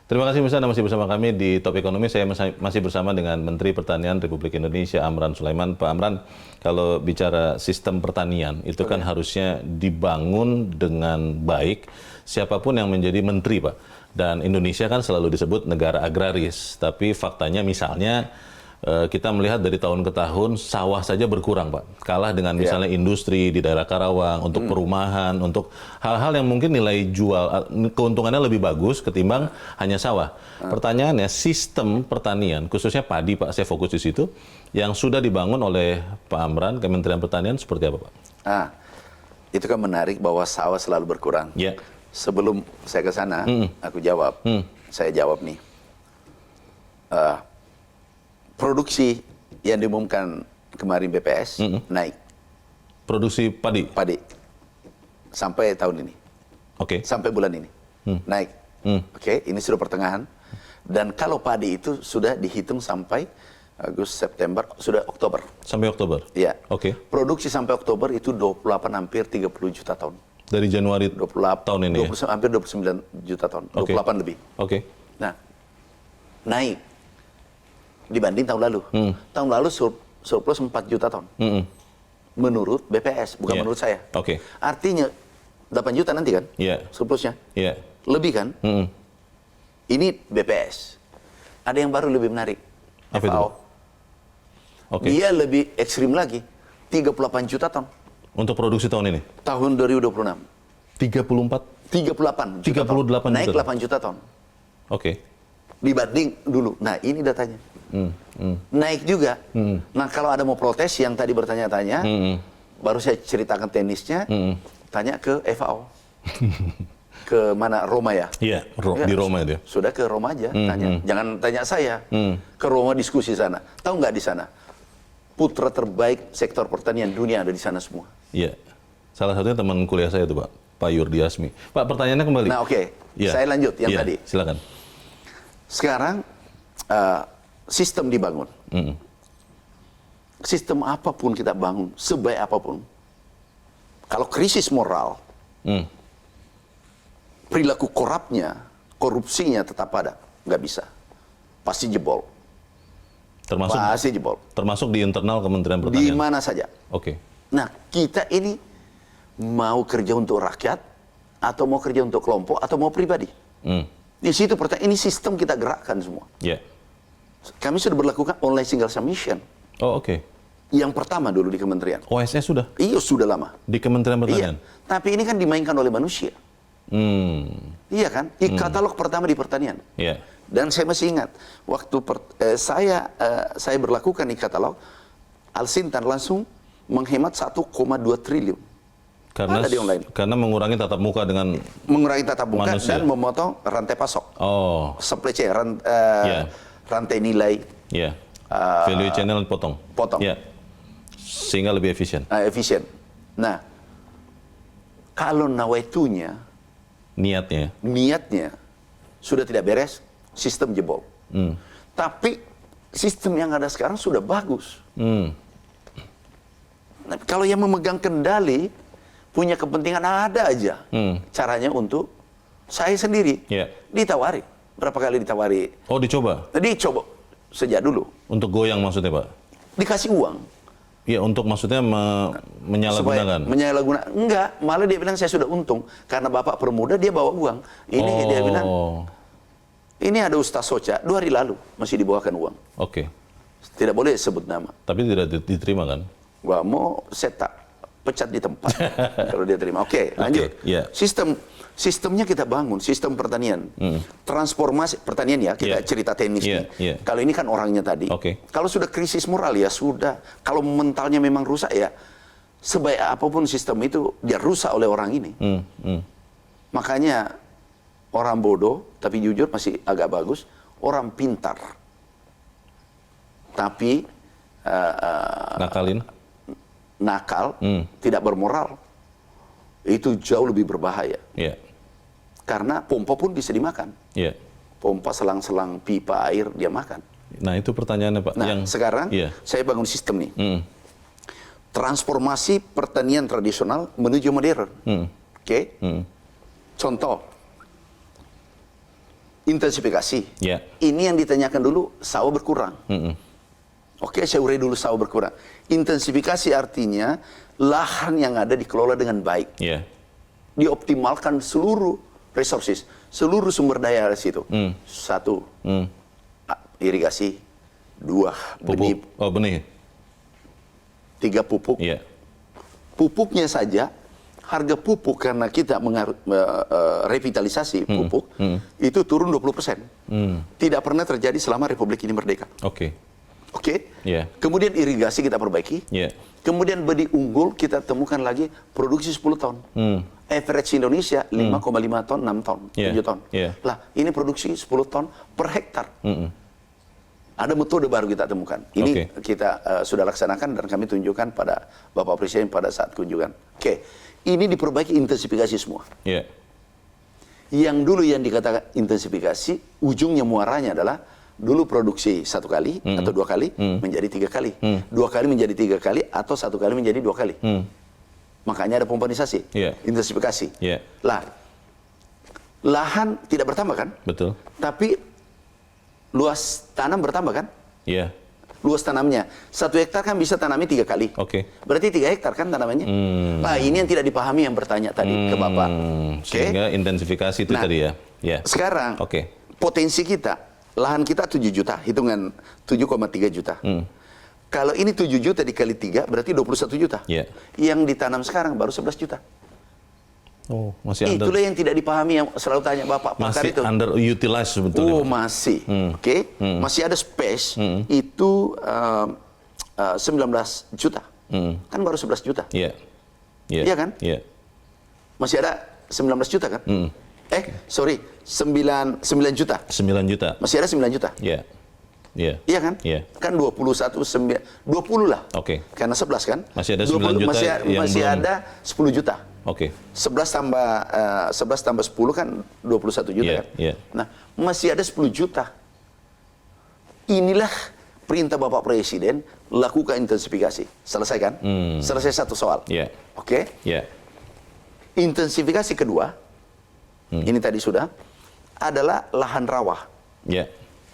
Terima kasih Mas, Anda masih bersama kami di Top Ekonomi. Saya masih bersama dengan Menteri Pertanian Republik Indonesia, Amran Sulaiman. Pak Amran, kalau bicara sistem pertanian, itu kan harusnya dibangun dengan baik siapapun yang menjadi menteri, Pak. Dan Indonesia kan selalu disebut negara agraris, tapi faktanya misalnya kita melihat dari tahun ke tahun sawah saja berkurang, Pak. Kalah dengan misalnya industri di daerah Karawang, untuk perumahan, untuk hal-hal yang mungkin nilai jual, keuntungannya lebih bagus ketimbang hanya sawah. Pertanyaannya, sistem pertanian, khususnya padi, Pak, saya fokus di situ, yang sudah dibangun oleh Pak Amran, Kementerian Pertanian, seperti apa, Pak? Itu kan menarik bahwa sawah selalu berkurang. Ya. Sebelum saya ke sana, aku jawab. Saya jawab nih. Produksi yang diumumkan kemarin BPS naik. Produksi padi? Padi. Sampai tahun ini. Oke. Sampai bulan ini. Naik. Oke, ini sudah pertengahan. Dan kalau padi itu sudah dihitung sampai Agustus, September, sudah Oktober. Sampai Oktober? Iya. Oke. Produksi sampai Oktober itu 28 hampir 30 juta ton. Dari Januari 28 tahun ini 20, hampir 29 juta ton. 28 lebih. Oke. Nah, naik dibanding tahun lalu. Tahun lalu surplus 4 juta ton. Menurut BPS, bukan menurut saya. Oke. Artinya 8 juta nanti kan? Iya. Surplusnya. Iya. Lebih kan? Ini BPS. Ada yang baru lebih menarik. Apa itu, FAO. Pak? Oke. Dia lebih ekstrim lagi. 38 juta ton. Untuk produksi tahun ini? Tahun 2026. 34? 38 juta 38 ton. juta Naik ton. 8 juta ton. Oke. Dibanding dulu. Nah, ini datanya. Naik juga. Nah, kalau ada mau protes yang tadi bertanya-tanya, baru saya ceritakan teknisnya, tanya ke FAO. Ke mana? Roma ya? Iya, Ya, di Roma itu ya? Sudah ke Roma aja, tanya. Jangan tanya saya. Ke Roma diskusi sana. Tahu nggak di sana? Putra terbaik sektor pertanian dunia ada di sana semua. Iya. Salah satunya teman kuliah saya itu, Pak Yurdi Asmi. Pak, pertanyaannya kembali. Nah, oke. Iya. Saya lanjut yang Iya, tadi. silakan. Sekarang sistem dibangun. Sistem apapun kita bangun, sebaik apapun. Kalau krisis moral, perilaku korupsinya tetap ada. Nggak bisa. Pasti jebol. Pasti jebol. Termasuk di internal Kementerian Di Pertanian? mana saja. Oke. Nah, kita ini mau kerja untuk rakyat, atau mau kerja untuk kelompok, atau mau pribadi. Di situ pertanyaan, ini sistem kita gerakkan semua. Iya. Kami sudah berlakukan online single submission. Oh, oke. Yang pertama dulu di kementerian. OSS sudah? Iya, sudah lama. Di Kementerian Pertanian? Iya. Tapi ini kan dimainkan oleh manusia. Iya kan? Katalog pertama di pertanian. Iya. Dan saya masih ingat, waktu saya berlakukan di katalog, Alsintan langsung menghemat 1,2 triliun. Karena ada di online. Karena mengurangi tatap muka dengan mengurangi tatap muka manusia. Dan memotong rantai pasok. Oh. Supply chain, rantai nilai. Iya. Value channel potong. Potong. Iya. Sehingga lebih efisien. Efisien. Nah, kalau nawaitunya, niatnya sudah tidak beres, sistem jebol. Tapi sistem yang ada sekarang sudah bagus. Nah, kalau yang memegang kendali punya kepentingan ada aja caranya untuk saya sendiri ditawari. Berapa kali ditawari? Oh, dicoba? Dicoba sejak dulu. Untuk goyang maksudnya, Pak? Dikasih uang. Iya, untuk maksudnya menyalahgunakan? Menyalahgunakan. Enggak, malah dia bilang saya sudah untung. Karena Bapak permuda, dia bawa uang. Ini dia bilang, ini ada Ustaz Soca, 2 hari lalu masih dibawakan uang. Oke. Tidak boleh sebut nama. Tapi tidak diterima kan? Wah, mau saya tak pecat di tempat kalau dia terima. Oke, lanjut. Yeah. Sistemnya kita bangun, sistem pertanian. Transformasi pertanian ya, kita cerita teknis nih. Kalau ini kan orangnya tadi. Kalau sudah krisis moral ya sudah. Kalau mentalnya memang rusak ya, sebaik apapun sistem itu dia rusak oleh orang ini. Makanya orang bodoh, tapi jujur masih agak bagus. Orang pintar, tapi nakal, tidak bermoral, itu jauh lebih berbahaya. Karena pompa pun bisa dimakan. Pompa selang-selang pipa air dia makan. Nah, itu pertanyaannya, Pak. Nah, sekarang saya bangun sistem nih. Transformasi pertanian tradisional menuju modern. Contoh, intensifikasi. Yeah. Ini yang ditanyakan dulu, sawah berkurang. Oke, saya urai dulu sawah berkurang. Intensifikasi artinya lahan yang ada dikelola dengan baik. Yeah. Dioptimalkan seluruh resources, seluruh sumber daya di situ. Satu, irigasi. Dua, benih. Oh, benih. Tiga, pupuk. Yeah. Pupuknya saja, harga pupuk karena kita revitalisasi pupuk, itu turun 20%. Tidak pernah terjadi selama Republik ini merdeka. Oke. Oke? Yeah. Kemudian irigasi kita perbaiki. Yeah. Kemudian benih unggul kita temukan lagi produksi 10 ton. Average Indonesia 5,5 ton, 6 ton, 7 ton. Yeah. Lah, ini produksi 10 ton per hektar. Ada metode baru kita temukan. Ini kita sudah laksanakan dan kami tunjukkan pada Bapak Presiden pada saat kunjungan. Oke, ini diperbaiki intensifikasi semua. Yeah. Yang dulu yang dikatakan intensifikasi, ujungnya muaranya adalah dulu produksi 1 kali atau 2 kali menjadi 3 kali. 2 kali menjadi 3 kali atau 1 kali menjadi 2 kali. Makanya ada pompanisasi, intensifikasi. Yeah. Lah, lahan tidak bertambah kan? Betul. Tapi luas tanam bertambah kan? Iya. Luas tanamnya. 1 hektar kan bisa tanami 3 kali. Oke. Berarti 3 hektar kan tanamannya? Nah, ini yang tidak dipahami yang bertanya tadi ke Bapak. Sehingga intensifikasi itu tadi ya. Ya. Sekarang, potensi kita, lahan kita 7 juta, hitungan 7,3 juta. Kalau ini 7 juta dikali 3, berarti 21 juta. Yeah. Yang ditanam sekarang baru 11 juta. Oh, masih Itulah yang tidak dipahami yang selalu tanya Bapak pakar itu. Masih underutilized sebetulnya. Oh, masih. Oke. Masih ada space itu 19 juta. Kan baru 11 juta. Iya. Iya kan? Iya. Masih ada 19 juta kan? Sorry, 9 juta. 9 juta. Masih ada 9 juta. Iya. Iya. Iya kan? Iya. Kan 20 lah. Oke. Karena 11 kan? Masih ada 9 juta yang masih belum. ada 10 juta. Oke. 11 tambah 10 kan 21 juta kan? Nah, masih ada 10 juta. Inilah perintah Bapak Presiden, lakukan intensifikasi. Selesai kan? Selesai 1 soal. Oke? Intensifikasi kedua, ini tadi sudah, adalah lahan rawa.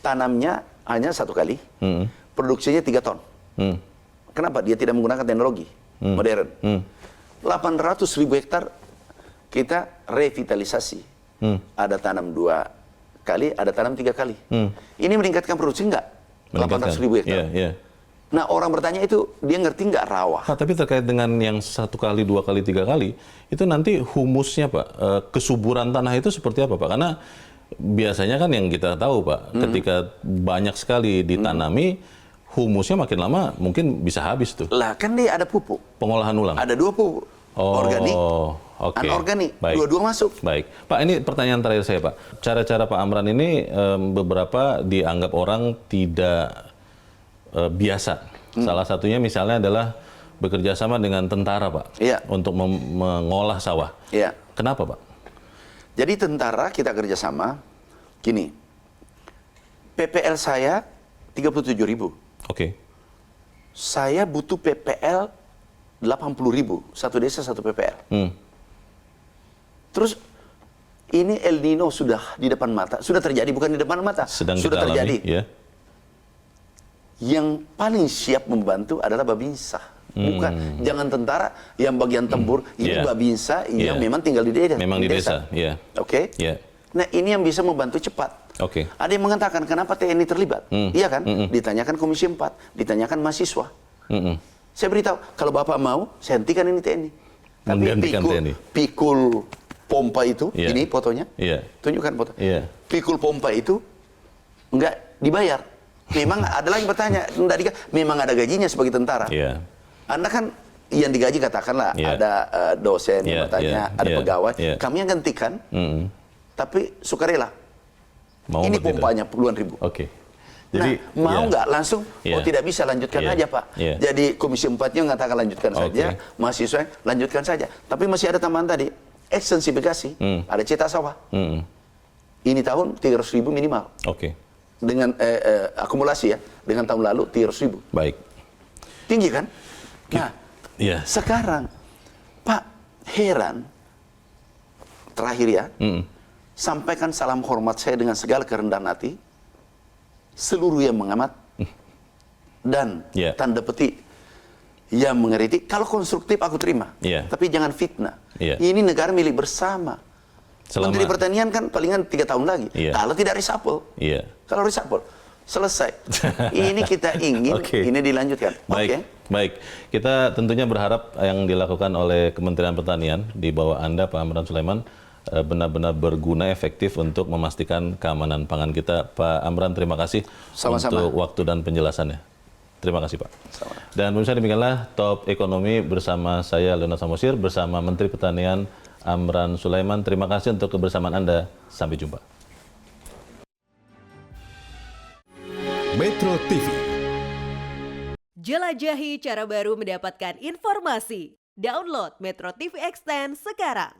Tanamnya hanya 1 kali, produksinya 3 ton. Kenapa? Dia tidak menggunakan teknologi modern. 800.000 hektar kita revitalisasi. Ada tanam 2 kali, ada tanam 3 kali. Ini meningkatkan produksi enggak? 800.000 hektar. Nah, orang bertanya itu, dia ngerti nggak rawa? Tapi terkait dengan yang 1 kali, 2 kali, 3 kali, itu nanti humusnya Pak, kesuburan tanah itu seperti apa Pak? Karena biasanya kan yang kita tahu Pak, ketika banyak sekali ditanami, humusnya makin lama mungkin bisa habis tuh. Lah kan dia ada pupuk. Pengolahan ulang. Ada 2 pupuk. Organik, anorganik. Baik. Dua-dua masuk. Baik. Pak, ini pertanyaan terakhir saya Pak. Cara-cara Pak Amran ini beberapa dianggap orang tidak biasa. Salah satunya misalnya adalah bekerja sama dengan tentara Pak. Untuk mengolah sawah. Kenapa Pak? Jadi tentara kita kerjasama, gini, PPL saya 37.000. Saya butuh PPL 80.000, 1 desa 1 PPL. Terus ini El Nino sudah di depan mata, sudah terjadi, bukan di depan mata, sudah terjadi. Yang paling siap membantu adalah Babinsa. Bukan, jangan tentara yang bagian tempur, ini Babinsa yang memang tinggal di desa. Memang di desa. Oke? Nah, ini yang bisa membantu cepat. Ada yang mengatakan, kenapa TNI terlibat? Iya kan? Ditanyakan Komisi 4, ditanyakan mahasiswa. Saya beritahu, kalau Bapak mau, saya hentikan ini TNI. Tapi pikul pompa itu, ini fotonya, tunjukkan foto. Pikul pompa itu, enggak dibayar. Memang ada lagi bertanya, memang ada gajinya sebagai tentara. Anda kan yang digaji katakanlah ada dosen yang bertanya, ada pegawai, kami yang gantikan, tapi sukarela. Ini pompanya puluhan ribu. Jadi, mau nggak langsung? Oh, tidak bisa, lanjutkan aja Pak. Jadi Komisi 4-nya mengatakan lanjutkan saja, mahasiswa lanjutkan saja. Tapi masih ada tambahan tadi, ekstensifikasi, ada cetak sawah. Ini tahun 300.000 minimal. Dengan akumulasi ya, dengan tahun lalu 300.000. Baik. Tinggi kan? Nah, sekarang Pak, heran, terakhir ya, sampaikan salam hormat saya dengan segala kerendahan hati, seluruh yang mengamat, dan tanda petik yang mengkritik. Kalau konstruktif aku terima, tapi jangan fitnah. Ini negara milik bersama. Menteri Pertanian kan palingan 3 tahun lagi. Kalau tidak reshuffle, kalau reshuffle selesai. Ini kita ingin ini dilanjutkan. Baik. Kita tentunya berharap yang dilakukan oleh Kementerian Pertanian di bawah Anda, Pak Amran Sulaiman, benar-benar berguna, efektif untuk memastikan keamanan pangan kita. Pak Amran, terima kasih untuk waktu dan penjelasannya. Terima kasih, Pak. Dan pemirsa, demikianlah Top Ekonomi bersama saya, Leonard Samosir, bersama Menteri Pertanian Amran Sulaiman. Terima kasih untuk kebersamaan Anda. Sampai jumpa. Metro TV. Jelajahi cara baru mendapatkan informasi. Download Metro TV Extend sekarang.